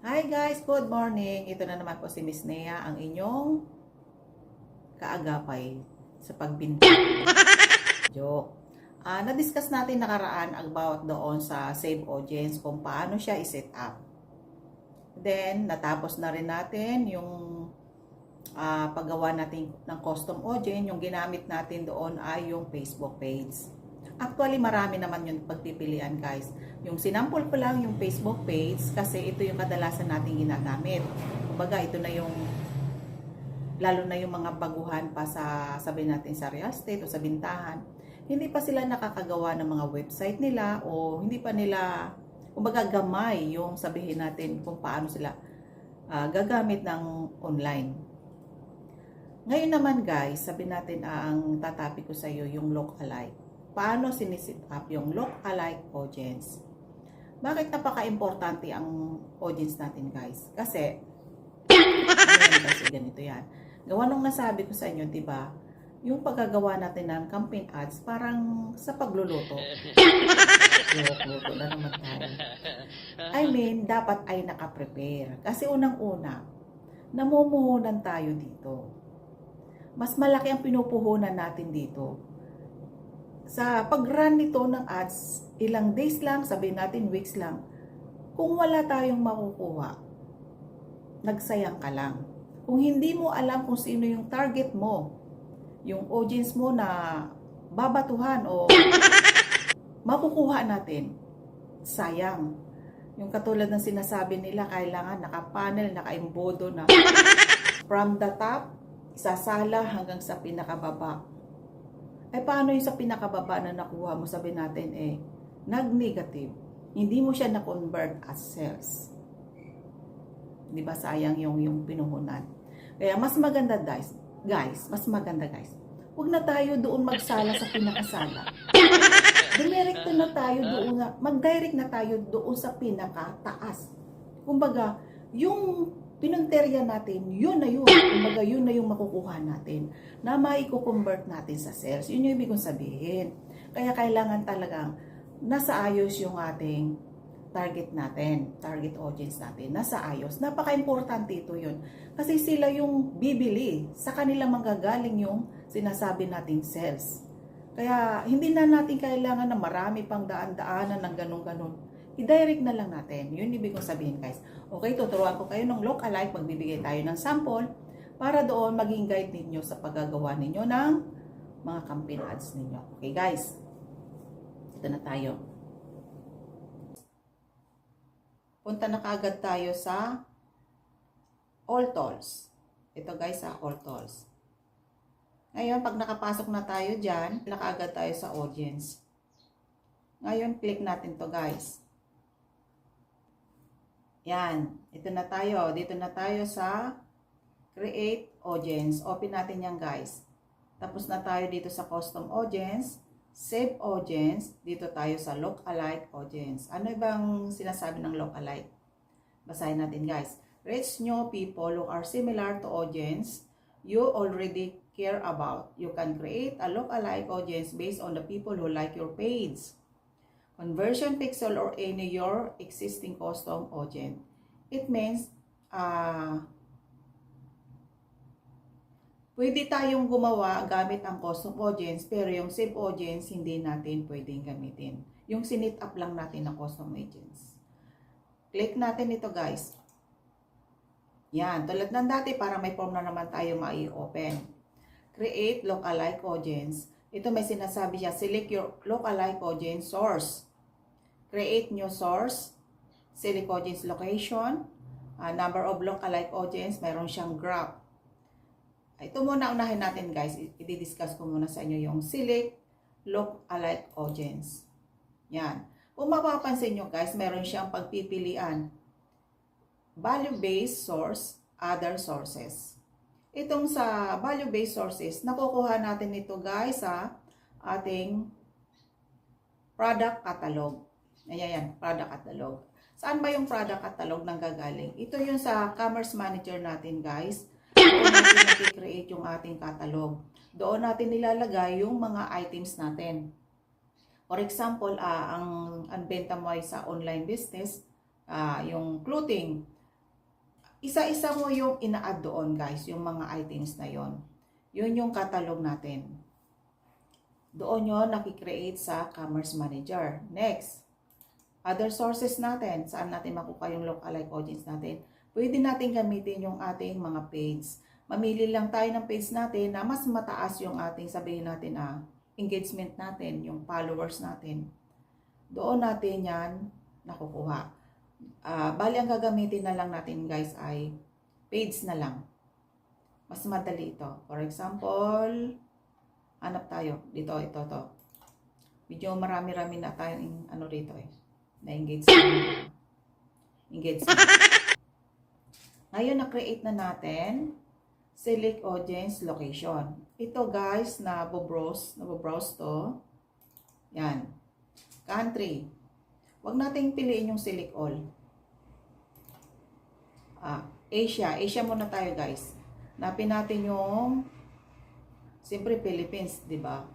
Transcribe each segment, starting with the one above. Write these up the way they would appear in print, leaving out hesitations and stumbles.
Hi guys, good morning. Ito na naman po si Miss Nea, ang inyong kaagapay sa pagbinta. Joke. Na-discuss natin nakaraan about doon sa Save Audience kung paano siya i-set up. Then, natapos na rin natin yung paggawa natin ng custom audience. Yung ginamit natin doon ay yung Facebook page. Actually, marami naman yung pagpipilian guys. Yung sinampol ko lang yung Facebook page kasi ito yung kadalasan natin ginagamit. Kumbaga, ito na yung lalo na yung mga baguhan pa sa sabihin natin sa real estate o sa bintahan. Hindi pa sila nakakagawa ng mga website nila o hindi pa nila, kumbaga gamay yung sabihin natin kung paano sila gagamit ng online. Ngayon naman guys, sabihin natin ang tatapi ko sa iyo yung look-alike. Paano sinisit up yung look-alike audience? Bakit napaka-importante ang audience natin guys? Kasi, ganito yan. Gawa nung nasabi ko sa inyo, diba? Yung paggagawa natin ng campaign ads, parang sa pagluluto. Luto na naman tayo. I mean, dapat ay nakaprepare. Kasi unang-una, namumuhunan tayo dito. Mas malaki ang pinupuhunan natin dito. Sa pag-run nito ng ads, ilang days lang, sabihin natin weeks lang, kung wala tayong makukuha, nagsayang ka lang. Kung hindi mo alam kung sino yung target mo, yung audience mo na babatuhan o makukuha natin, sayang. Yung katulad ng sinasabi nila, kailangan naka-panel, naka-embodo na from the top, isasala hanggang sa pinakababa. Eh paano yung sa pinakababa na nakuha mo, sabi natin nag-negative. Hindi mo siya na-convert as sales. Di ba sayang yung pinuhunan. Kaya mas maganda guys, mas maganda guys. Huwag na tayo doon magsala sa pinakasala. Dumirekto na tayo doon, mag-direct na tayo doon sa pinakataas. Kumbaga, yung pinunterya natin, yun na yun. Kumbaga, yun na yung makukuha natin na maiko-convert natin sa sales. Yun yung ibig kong sabihin. Kaya kailangan talagang nasa ayos yung ating target natin, target audience natin, nasa ayos. Napaka-importante ito yun. Kasi sila yung bibili. Sa kanila manggagaling yung sinasabi nating sales. Kaya hindi na natin kailangan na marami pang daan-daanan ng ganun-ganun. I-direct na lang natin. Yun ibig kong sabihin guys. Okay, tuturuan ko kayo ng look-alike. Magbibigay tayo ng sample para doon maging guide ninyo sa paggagawa ninyo ng mga campaign ads ninyo. Okay guys. Ito na tayo. Punta na kaagad tayo sa All Tools. Ito guys sa All Tools. Ngayon, pag nakapasok na tayo dyan, nakaagad tayo sa audience. Ngayon, click natin to guys. Yan. Ito na tayo. Dito na tayo sa Create Audience. Open natin yan guys. Tapos na tayo dito sa Custom Audience. Save Audience. Dito tayo sa Look-alike Audience. Ano bang sinasabi ng Look-alike? Basahin natin guys. Reach new people who are similar to audience you already care about. You can create a look-alike audience based on the people who like your page, conversion pixel, or any your existing custom audience. It means, pwede tayong gumawa gamit ang custom audience, pero yung save audience, hindi natin pwedeng gamitin. Yung sinit up lang natin ng custom audience. Click natin ito guys. Yan, tulad ng dati, para may form na naman tayo mai-open. Create look-alike audience. Ito may sinasabi siya, select your look-alike audience source. Create new source. Select audience location. Number of look-alike audience. Mayroon siyang graph. Ito muna unahin natin guys. I-discuss ko muna sa inyo yung select look-alike audience. Yan. Kung mapapansin nyo guys, mayroon siyang pagpipilian. Value-based source, other sources. Itong sa value-based sources, nakukuha natin ito guys sa ating product catalog. Ayan, product catalog. Saan ba yung product catalog nang gagaling? Ito yung sa Commerce Manager natin guys. Doon natin create yung ating catalog. Doon natin nilalagay yung mga items natin. For example, ang benta mo ay sa online business, yung clothing. isa-isa mo yung ina-add doon guys, yung mga items na yon. Yun yung catalog natin. Doon yun nakikreate sa Commerce Manager. Next, other sources natin. Saan natin makuha yung lookalike audience natin? Pwede natin gamitin yung ating mga page. Mamili lang tayo ng page natin na mas mataas yung ating, sabihin natin, engagement natin, yung followers natin. Doon natin yan nakukuha. Bali, ang gagamitin na lang natin guys ay page na lang. Mas madali ito. For example, hanap tayo. Dito, ito, to. Medyo marami-rami na tayong ano dito na engagement. Ngayon, na-create na natin. Select audience location. Ito guys, nabobrowse to. Yan. Country. Huwag nating piliin yung select all. Asia. Asia muna tayo guys. Napin natin yung siyempre Philippines, di ba?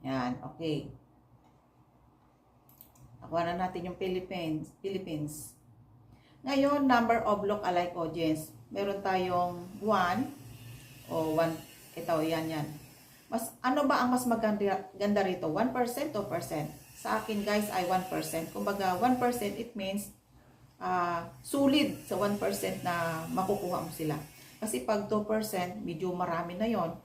Yan, okay. Nakuha na natin yung Philippines. Ngayon, number of lookalike audience. Meron tayong 1 o 1. Ito, yan. Ano ba ang mas maganda rito? 1%, 2%? Sa akin guys ay 1%. Kumbaga 1% it means sulit sa 1% na makukuha mo sila. Kasi pag 2%, medyo marami na yon.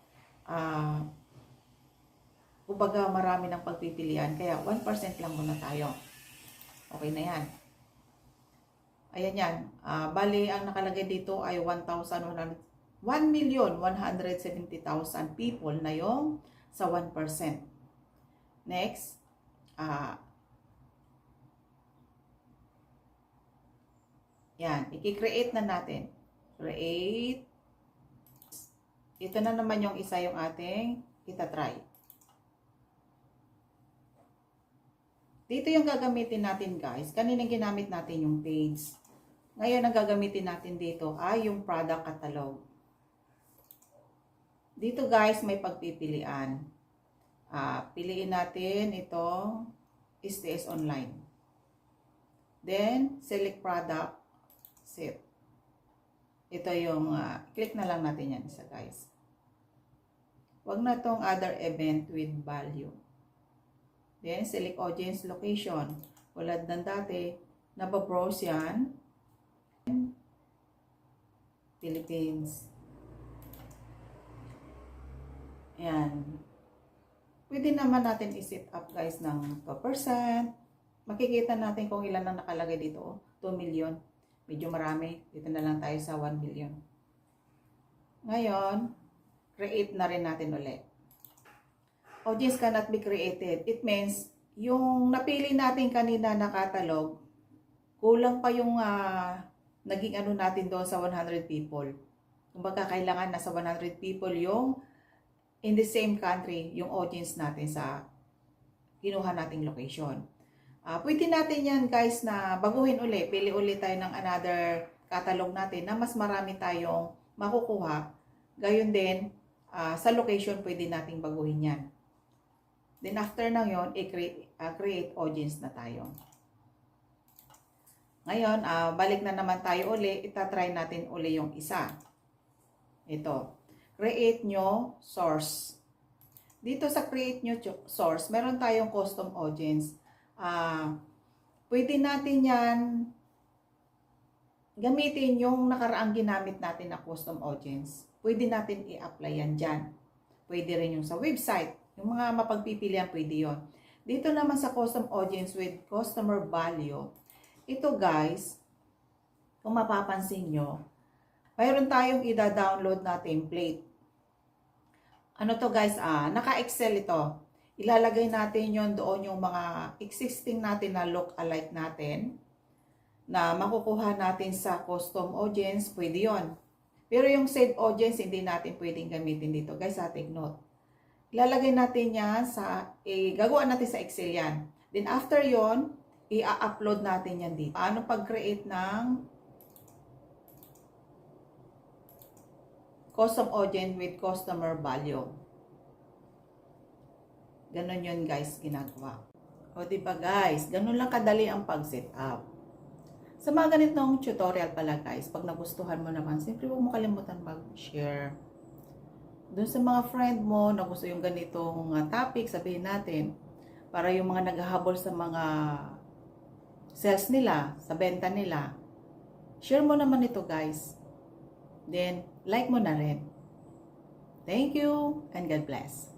Kumbaga marami ng pagpipilian. Kaya 1% lang muna tayo. Okay na yan. Ayan yan. Bali, ang nakalagay dito ay 1,170,000 people na yung sa 1%. Next. Yan. I-create na natin. Create. Ito na naman yung isa yung ating itatry. Dito yung gagamitin natin guys. Kanina ginamit natin yung page. Ngayon, ang gagamitin natin dito ay yung product catalog. Dito guys, may pagpipilian. Piliin natin ito, STS Online. Then, select product, set. Ito yung, click na lang natin yan isa guys. Huwag na itong other event with value. Then, select audience location. Tulad ng dati, nababrowse yan. Philippines. Ayan. Pwede naman natin i-set up guys ng 2%. Makikita natin kung ilan ang nakalagay dito. 2 million. Medyo marami. Dito na lang tayo sa 1 million. Ngayon, create na rin natin ulit. Audience cannot be created. It means, yung napili natin kanina na catalog, kulang pa yung naging ano natin doon sa 100 people. Kumbaga, kailangan nasa 100 people yung in the same country, yung audience natin sa kinuha nating location. Pwede natin yan guys na baguhin uli. Pili uli tayo ng another catalog natin na mas marami tayong makukuha. Gayon din, sa location pwede nating baguhin yan. Then after na yon, create audience na tayo. Ngayon, balik na naman tayo uli. Itatry natin uli yung isa. Ito. Create new source. Dito sa create new source, meron tayong custom audience. Pwede natin yan gamitin yung nakaraang ginamit natin na custom audience. Pwede natin i-apply yan dyan. Pwede rin yung sa website. Yung mga mapagpipilian, pwede yon. Dito naman sa custom audience with customer value, ito guys, kung mapapansin nyo, mayroon tayong i-download na template. Ano to guys? Naka-Excel ito. Ilalagay natin yon doon yung mga existing natin na look-alike natin na makukuha natin sa custom audience, pwede yon. Pero yung saved audience, hindi natin pwedeng gamitin dito. Guys, take note. Ilalagay natin yan sa, gagawa natin sa Excel yan. Then after yon, i-upload natin yan dito. Paano pag-create ng custom audience with customer value? Ganon yun guys, ginagawa. O diba guys, ganon lang kadali ang pag-set up. Sa mga ganitong tutorial pala guys, pag nagustuhan mo naman, siyempre huwag mo kalimutan mag-share. Doon sa mga friend mo na gusto yung ganitong topic, sabihin natin, para yung mga naghahabol sa mga sales nila, sa benta nila, share mo naman ito guys. Then, like mo na rin. Thank you and God bless.